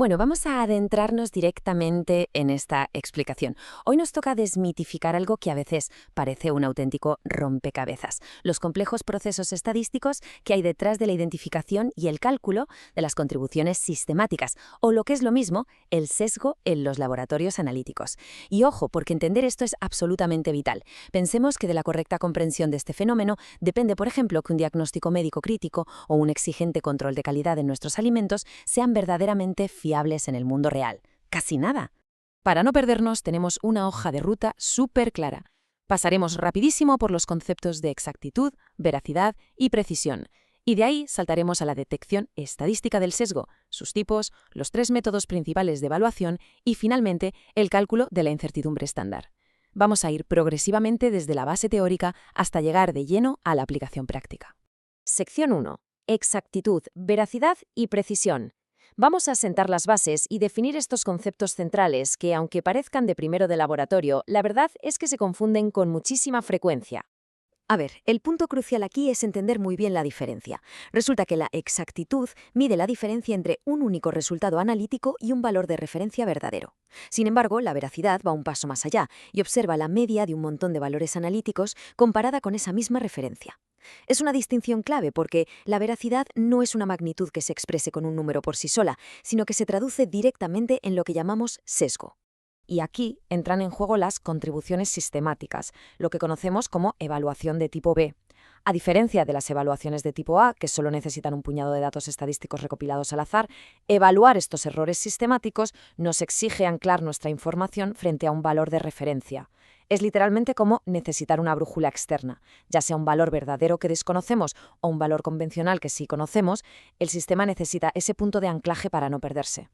Bueno, vamos a adentrarnos directamente en esta explicación. Hoy nos toca desmitificar algo que a veces parece un auténtico rompecabezas: los complejos procesos estadísticos que hay detrás de la identificación y el cálculo de las contribuciones sistemáticas, o lo que es lo mismo, el sesgo en los laboratorios analíticos. Y ojo, porque entender esto es absolutamente vital. Pensemos que de la correcta comprensión de este fenómeno depende, por ejemplo, que un diagnóstico médico crítico o un exigente control de calidad en nuestros alimentos sean verdaderamente fiables en el mundo real. Casi nada. Para no perdernos, tenemos una hoja de ruta súper clara. Pasaremos rapidísimo por los conceptos de exactitud, veracidad y precisión. Y de ahí saltaremos a la detección estadística del sesgo, sus tipos, los 3 métodos principales de evaluación y, finalmente, el cálculo de la incertidumbre estándar. Vamos a ir progresivamente desde la base teórica hasta llegar de lleno a la aplicación práctica. Sección 1. Exactitud, veracidad y precisión. Vamos a sentar las bases y definir estos conceptos centrales que, aunque parezcan de primero de laboratorio, la verdad es que se confunden con muchísima frecuencia. A ver, el punto crucial aquí es entender muy bien la diferencia. Resulta que la exactitud mide la diferencia entre un único resultado analítico y un valor de referencia verdadero. Sin embargo, la veracidad va un paso más allá y observa la media de un montón de valores analíticos comparada con esa misma referencia. Es una distinción clave porque la veracidad no es una magnitud que se exprese con un número por sí sola, sino que se traduce directamente en lo que llamamos sesgo. Y aquí entran en juego las contribuciones sistemáticas, lo que conocemos como evaluación de tipo B. A diferencia de las evaluaciones de tipo A, que solo necesitan un puñado de datos estadísticos recopilados al azar, evaluar estos errores sistemáticos nos exige anclar nuestra información frente a un valor de referencia. Es literalmente como necesitar una brújula externa, ya sea un valor verdadero que desconocemos o un valor convencional que sí conocemos. El sistema necesita ese punto de anclaje para no perderse.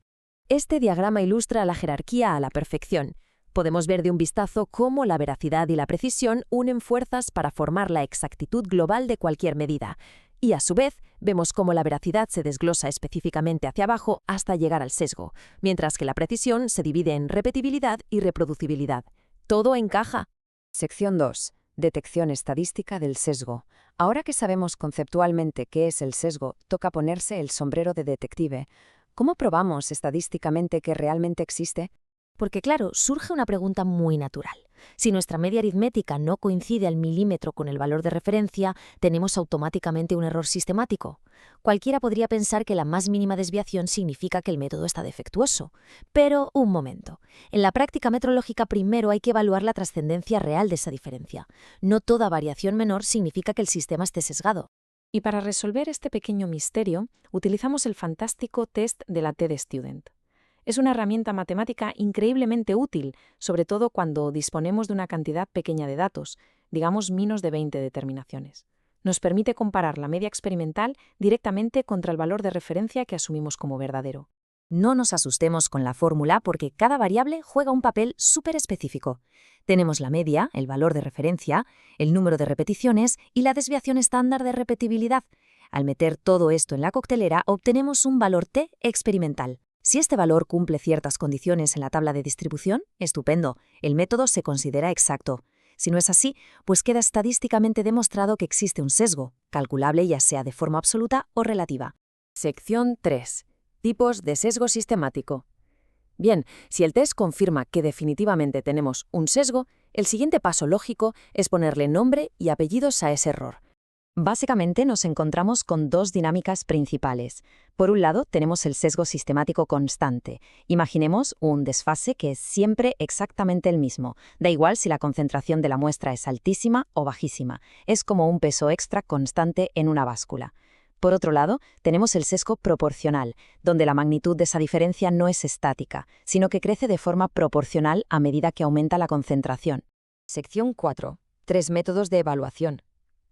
Este diagrama ilustra la jerarquía a la perfección. Podemos ver de un vistazo cómo la veracidad y la precisión unen fuerzas para formar la exactitud global de cualquier medida. Y a su vez, vemos cómo la veracidad se desglosa específicamente hacia abajo hasta llegar al sesgo, mientras que la precisión se divide en repetibilidad y reproducibilidad. Todo encaja. Sección 2. Detección estadística del sesgo. Ahora que sabemos conceptualmente qué es el sesgo, toca ponerse el sombrero de detective. ¿Cómo probamos estadísticamente que realmente existe? Porque claro, surge una pregunta muy natural. Si nuestra media aritmética no coincide al milímetro con el valor de referencia, ¿tenemos automáticamente un error sistemático? Cualquiera podría pensar que la más mínima desviación significa que el método está defectuoso. Pero, un momento. En la práctica metrológica primero hay que evaluar la trascendencia real de esa diferencia. No toda variación menor significa que el sistema esté sesgado. Y para resolver este pequeño misterio, utilizamos el fantástico test de la TD-Student. Es una herramienta matemática increíblemente útil, sobre todo cuando disponemos de una cantidad pequeña de datos, digamos menos de 20 determinaciones. Nos permite comparar la media experimental directamente contra el valor de referencia que asumimos como verdadero. No nos asustemos con la fórmula porque cada variable juega un papel súper específico. Tenemos la media, el valor de referencia, el número de repeticiones y la desviación estándar de repetibilidad. Al meter todo esto en la coctelera, obtenemos un valor T experimental. Si este valor cumple ciertas condiciones en la tabla de distribución, estupendo, el método se considera exacto. Si no es así, pues queda estadísticamente demostrado que existe un sesgo, calculable ya sea de forma absoluta o relativa. Sección 3. Tipos de sesgo sistemático. Bien, si el test confirma que definitivamente tenemos un sesgo, el siguiente paso lógico es ponerle nombre y apellidos a ese error. Básicamente nos encontramos con dos dinámicas principales. Por un lado, tenemos el sesgo sistemático constante. Imaginemos un desfase que es siempre exactamente el mismo. Da igual si la concentración de la muestra es altísima o bajísima. Es como un peso extra constante en una báscula. Por otro lado, tenemos el sesgo proporcional, donde la magnitud de esa diferencia no es estática, sino que crece de forma proporcional a medida que aumenta la concentración. Sección 4. 3 métodos de evaluación.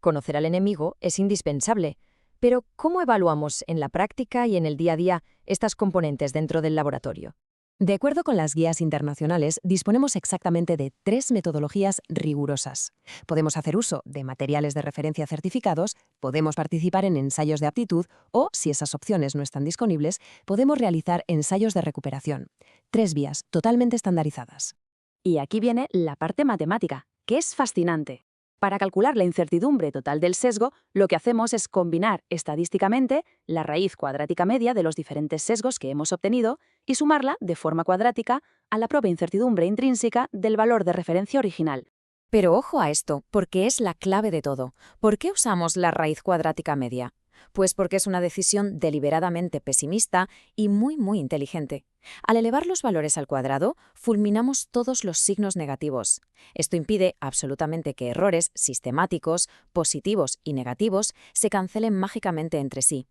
Conocer al enemigo es indispensable, pero ¿cómo evaluamos en la práctica y en el día a día estas componentes dentro del laboratorio? De acuerdo con las guías internacionales, disponemos exactamente de 3 metodologías rigurosas. Podemos hacer uso de materiales de referencia certificados, podemos participar en ensayos de aptitud o, si esas opciones no están disponibles, podemos realizar ensayos de recuperación. 3 vías totalmente estandarizadas. Y aquí viene la parte matemática, que es fascinante. Para calcular la incertidumbre total del sesgo, lo que hacemos es combinar estadísticamente la raíz cuadrática media de los diferentes sesgos que hemos obtenido y sumarla de forma cuadrática a la propia incertidumbre intrínseca del valor de referencia original. Pero ojo a esto, porque es la clave de todo. ¿Por qué usamos la raíz cuadrática media? Pues porque es una decisión deliberadamente pesimista y muy inteligente. Al elevar los valores al cuadrado, fulminamos todos los signos negativos. Esto impide absolutamente que errores sistemáticos, positivos y negativos se cancelen mágicamente entre sí.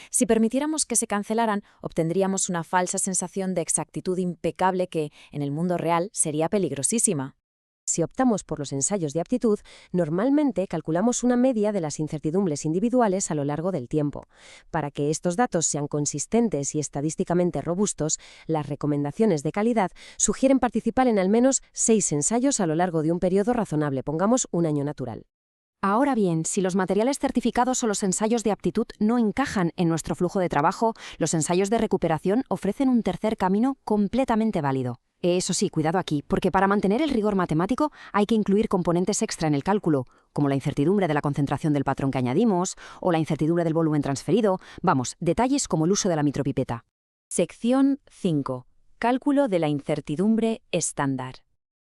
Si permitiéramos que se cancelaran, obtendríamos una falsa sensación de exactitud impecable que, en el mundo real, sería peligrosísima. Si optamos por los ensayos de aptitud, normalmente calculamos una media de las incertidumbres individuales a lo largo del tiempo. Para que estos datos sean consistentes y estadísticamente robustos, las recomendaciones de calidad sugieren participar en al menos 6 ensayos a lo largo de un periodo razonable, pongamos un año natural. Ahora bien, si los materiales certificados o los ensayos de aptitud no encajan en nuestro flujo de trabajo, los ensayos de recuperación ofrecen un tercer camino completamente válido. Eso sí, cuidado aquí, porque para mantener el rigor matemático hay que incluir componentes extra en el cálculo, como la incertidumbre de la concentración del patrón que añadimos o la incertidumbre del volumen transferido, vamos, detalles como el uso de la mitropipeta. Sección 5. Cálculo de la incertidumbre estándar.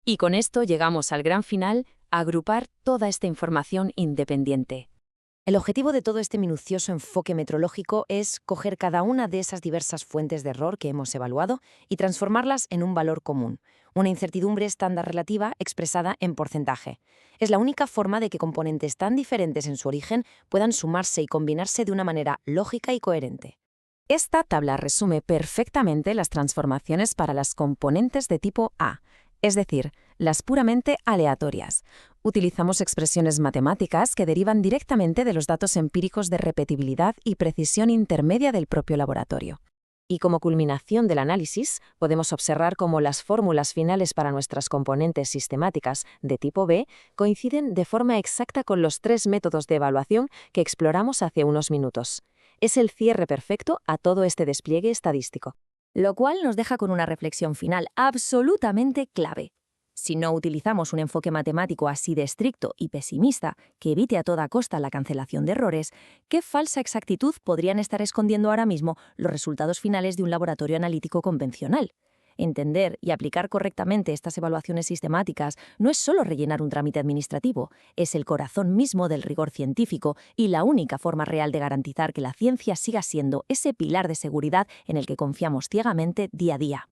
Y con esto llegamos al gran final, agrupar toda esta información independiente. El objetivo de todo este minucioso enfoque metrológico es coger cada una de esas diversas fuentes de error que hemos evaluado y transformarlas en un valor común, una incertidumbre estándar relativa expresada en porcentaje. Es la única forma de que componentes tan diferentes en su origen puedan sumarse y combinarse de una manera lógica y coherente. Esta tabla resume perfectamente las transformaciones para las componentes de tipo A, es decir, las puramente aleatorias. Utilizamos expresiones matemáticas que derivan directamente de los datos empíricos de repetibilidad y precisión intermedia del propio laboratorio. Y como culminación del análisis, podemos observar cómo las fórmulas finales para nuestras componentes sistemáticas de tipo B coinciden de forma exacta con los 3 métodos de evaluación que exploramos hace unos minutos. Es el cierre perfecto a todo este despliegue estadístico. Lo cual nos deja con una reflexión final absolutamente clave. Si no utilizamos un enfoque matemático así de estricto y pesimista que evite a toda costa la cancelación de errores, ¿qué falsa exactitud podrían estar escondiendo ahora mismo los resultados finales de un laboratorio analítico convencional? Entender y aplicar correctamente estas evaluaciones sistemáticas no es solo rellenar un trámite administrativo, es el corazón mismo del rigor científico y la única forma real de garantizar que la ciencia siga siendo ese pilar de seguridad en el que confiamos ciegamente día a día.